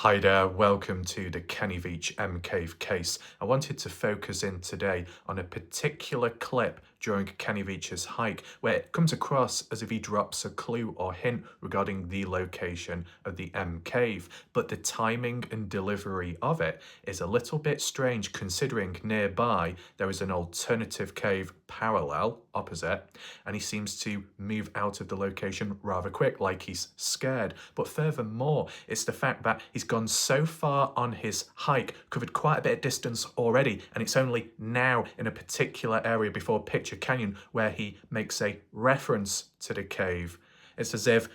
Hi there, welcome to the Kenny Veach Cave case. I wanted to focus in today on a particular clip during Kenny Veach's hike where it comes across as if he drops a clue or hint regarding the location of the cave, but the timing and delivery of it is a little bit strange considering nearby there is an alternative cave parallel opposite, and he seems to move out of the location rather quick, like he's scared. But furthermore, it's the fact that he's gone so far on his hike, covered quite a bit of distance already, and it's only now in a particular area before Picture Canyon where he makes a reference to the cave. It's as if,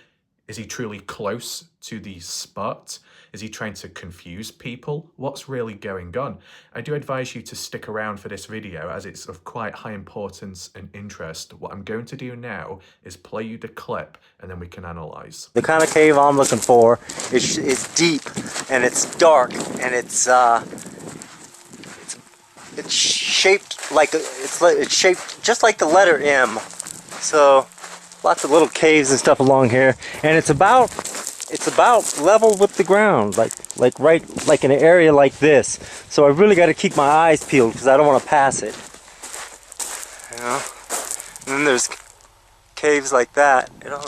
is he truly close to the spot? Is he trying to confuse people? What's really going on? I do advise you to stick around for this video as it's of quite high importance and interest. What I'm going to do now is play you the clip and then we can analyze. The kind of cave I'm looking for is deep and it's dark and it's shaped like it's shaped just like the letter M. So lots of little caves and stuff along here, and it's about level with the ground, like in an area like this. So I really got to keep my eyes peeled because I don't want to pass it. You know. And then there's caves like that. You know.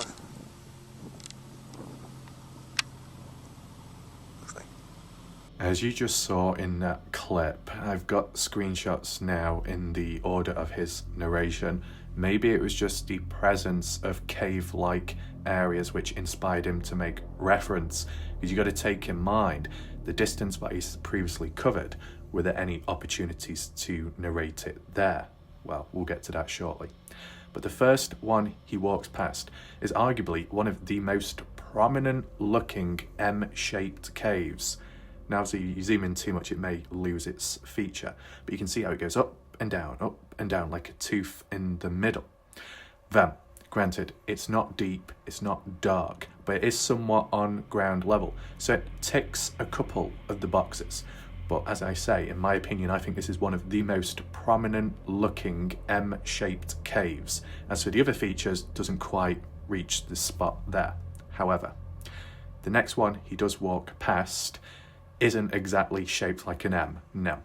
As you just saw in that clip, I've got screenshots now in the order of his narration. Maybe it was just the presence of cave-like areas which inspired him to make reference, because you got to take in mind the distance that he's previously covered. Were there any opportunities to narrate it there? Well, we'll get to that shortly. But the first one he walks past is arguably one of the most prominent looking M-shaped caves. Now, so you zoom in too much, it may lose its feature, but you can see how it goes up and down like a tooth in the middle. Then, granted, it's not deep, it's not dark, but it is somewhat on ground level, so it ticks a couple of the boxes. But as I say, in my opinion, I think this is one of the most prominent looking M-shaped caves. As for the other features, doesn't quite reach the spot there. However, the next one he does walk past isn't exactly shaped like an M, no.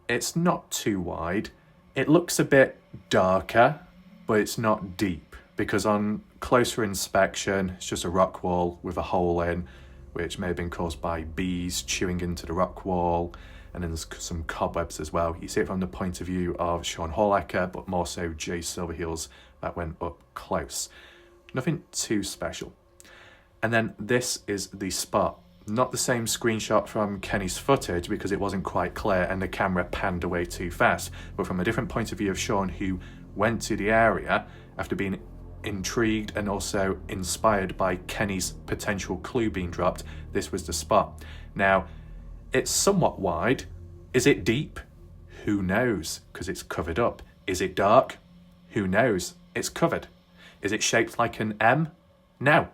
It's not too wide. It looks a bit darker, but it's not deep, because on closer inspection, it's just a rock wall with a hole in, which may have been caused by bees chewing into the rock wall, and then there's some cobwebs as well. You see it from the point of view of Sean Horlecker, but more so Jay Silverheels that went up close. Nothing too special. And then this is the spot. Not the same screenshot from Kenny's footage because it wasn't quite clear and the camera panned away too fast, but from a different point of view of Sean, who went to the area after being intrigued and also inspired by Kenny's potential clue being dropped, this was the spot. Now, it's somewhat wide. Is it deep? Who knows, because it's covered up. Is it dark? Who knows? It's covered. Is it shaped like an M? No.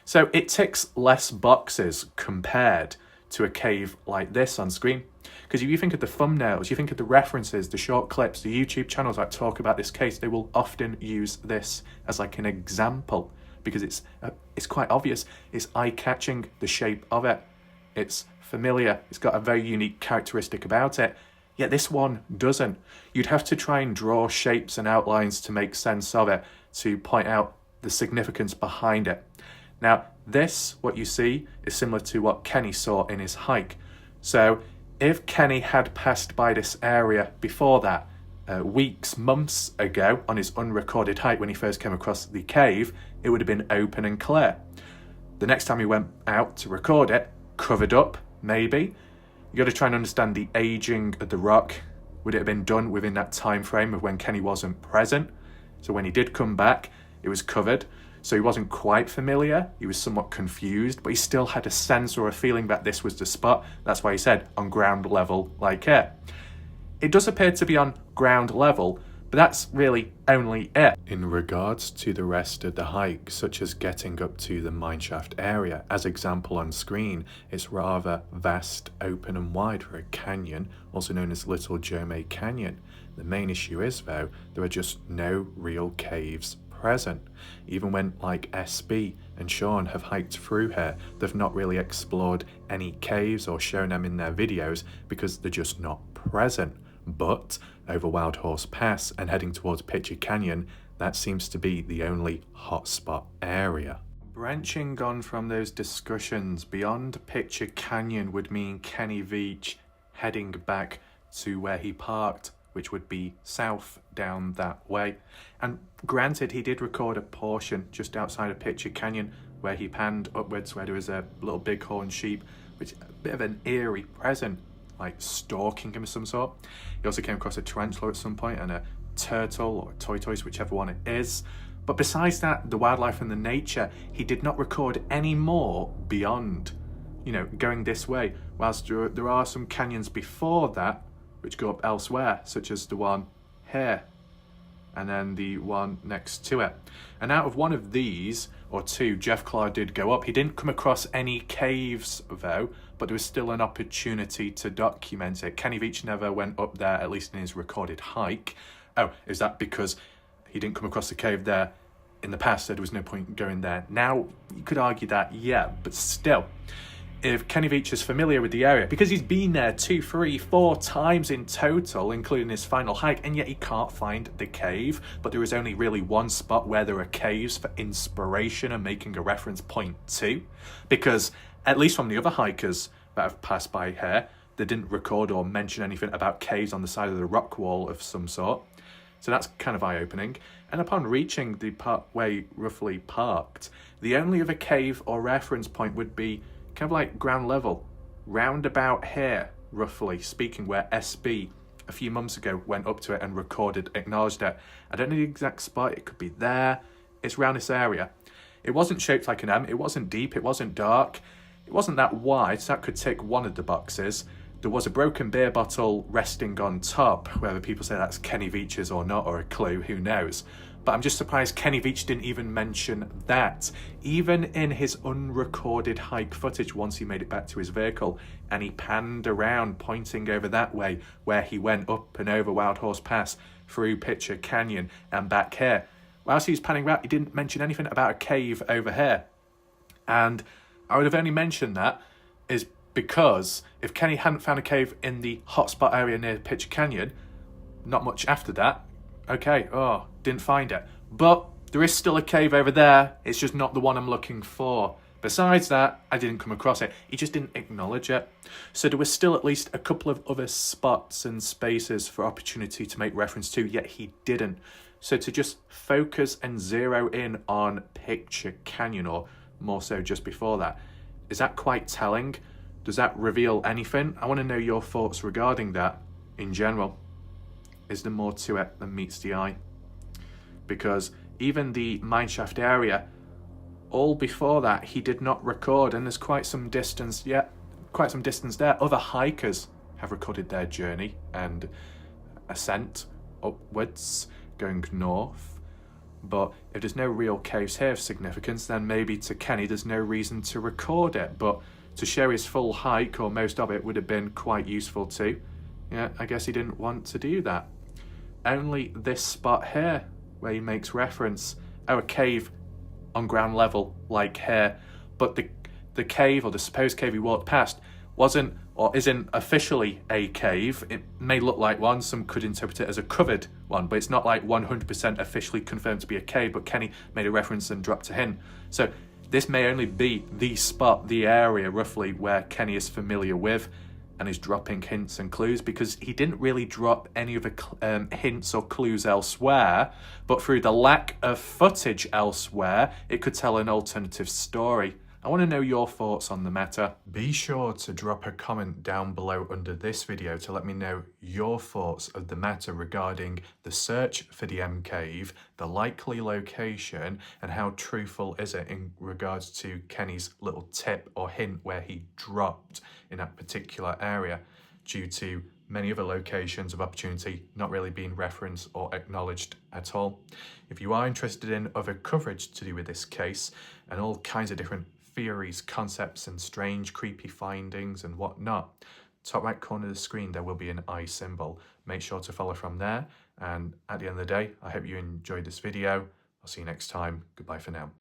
So it ticks less boxes compared to a cave like this on screen. Because if you think of the thumbnails, you think of the references, the short clips, the YouTube channels that talk about this case, they will often use this as like an example because it's quite obvious. It's eye-catching, the shape of it. It's familiar. It's got a very unique characteristic about it. Yet this one doesn't. You'd have to try and draw shapes and outlines to make sense of it, to point out the significance behind it. Now, this, what you see, is similar to what Kenny saw in his hike. So, if Kenny had passed by this area before that, weeks, months ago, on his unrecorded hike when he first came across the cave, it would have been open and clear. The next time he went out to record it, covered up, maybe. You got to try and understand the aging of the rock. Would it have been done within that time frame of when Kenny wasn't present? So when he did come back, it was covered. So he wasn't quite familiar, he was somewhat confused, but he still had a sense or a feeling that this was the spot. That's why he said on ground level like it. It does appear to be on ground level, but that's really only it. In regards to the rest of the hike, such as getting up to the mineshaft area, as example on screen, it's rather vast, open and wide for a canyon, also known as Little Jome Canyon. The main issue is, though, there are just no real caves present. Even when like SB and Sean have hiked through here, they've not really explored any caves or shown them in their videos because they're just not present. But over Wild Horse Pass and heading towards Picture Canyon, that seems to be the only hotspot area. Branching on from those discussions, beyond Picture Canyon would mean Kenny Veach heading back to where he parked, which would be south down that way. And granted, he did record a portion just outside of Picture Canyon where he panned upwards, where there was a little bighorn sheep, which is a bit of an eerie present, like stalking him of some sort. He also came across a tarantula at some point and a turtle or tortoise, whichever one it is. But besides that, the wildlife and the nature, he did not record any more beyond, going this way. Whilst there are some canyons before that which go up elsewhere, such as the one here and then the one next to it. And out of one of these, or two, Jeff Clark did go up. He didn't come across any caves though, but there was still an opportunity to document it. Kenny Veach never went up there, at least in his recorded hike. Oh, is that because he didn't come across the cave there in the past, so there was no point going there? Now, you could argue that, yeah, but still, if Kenny Veach is familiar with the area, because he's been there 2, 3, 4 times in total, including his final hike, and yet he can't find the cave, but there is only really one spot where there are caves for inspiration and making a reference point to, because at least from the other hikers that have passed by here, they didn't record or mention anything about caves on the side of the rock wall of some sort. So that's kind of eye-opening. And upon reaching the part where he roughly parked, the only other cave or reference point would be kind of like ground level, round about here, roughly speaking, where SB a few months ago went up to it and recorded, acknowledged it. I don't know the exact spot, it could be there. It's around this area. It wasn't shaped like an M, it wasn't deep, it wasn't dark, it wasn't that wide, so that could tick one of the boxes. There was a broken beer bottle resting on top, whether people say that's Kenny Veach's or not, or a clue, who knows. But I'm just surprised Kenny Veach didn't even mention that. Even in his unrecorded hike footage, once he made it back to his vehicle, and he panned around, pointing over that way, where he went up and over Wild Horse Pass, through Picture Canyon, and back here. Whilst he was panning around, he didn't mention anything about a cave over here. And I would have only mentioned that is because if Kenny hadn't found a cave in the hotspot area near Picture Canyon, not much after that, okay, didn't find it. But there is still a cave over there, it's just not the one I'm looking for. Besides that, I didn't come across it. He just didn't acknowledge it. So there was still at least a couple of other spots and spaces for opportunity to make reference to, yet he didn't. So to just focus and zero in on Picture Canyon, or more so just before that, is that quite telling? Does that reveal anything? I want to know your thoughts regarding that in general. Is there more to it than meets the eye? Because even the mineshaft area, all before that, he did not record, and there's quite some distance there. Other hikers have recorded their journey and ascent upwards, going north. But if there's no real caves here of significance, then maybe to Kenny there's no reason to record it. But to show his full hike, or most of it, would have been quite useful too. Yeah, I guess he didn't want to do that. Only this spot here, where he makes reference, a cave on ground level, like here. But the cave, or the supposed cave he walked past, wasn't or isn't officially a cave. It may look like one, some could interpret it as a covered one, but it's not like 100% officially confirmed to be a cave, but Kenny made a reference and dropped a hint. So this may only be the spot, the area roughly where Kenny is familiar with and is dropping hints and clues, because he didn't really drop any of the hints or clues elsewhere, but through the lack of footage elsewhere, it could tell an alternative story. I want to know your thoughts on the matter. Be sure to drop a comment down below under this video to let me know your thoughts of the matter regarding the search for the M cave, the likely location, and how truthful is it in regards to Kenny's little tip or hint where he dropped in that particular area, due to many other locations of opportunity not really being referenced or acknowledged at all. If you are interested in other coverage to do with this case and all kinds of different theories, concepts, and strange, creepy findings and whatnot, top right corner of the screen there will be an eye symbol. Make sure to follow from there, and at the end of the day, I hope you enjoyed this video. I'll see you next time. Goodbye for now.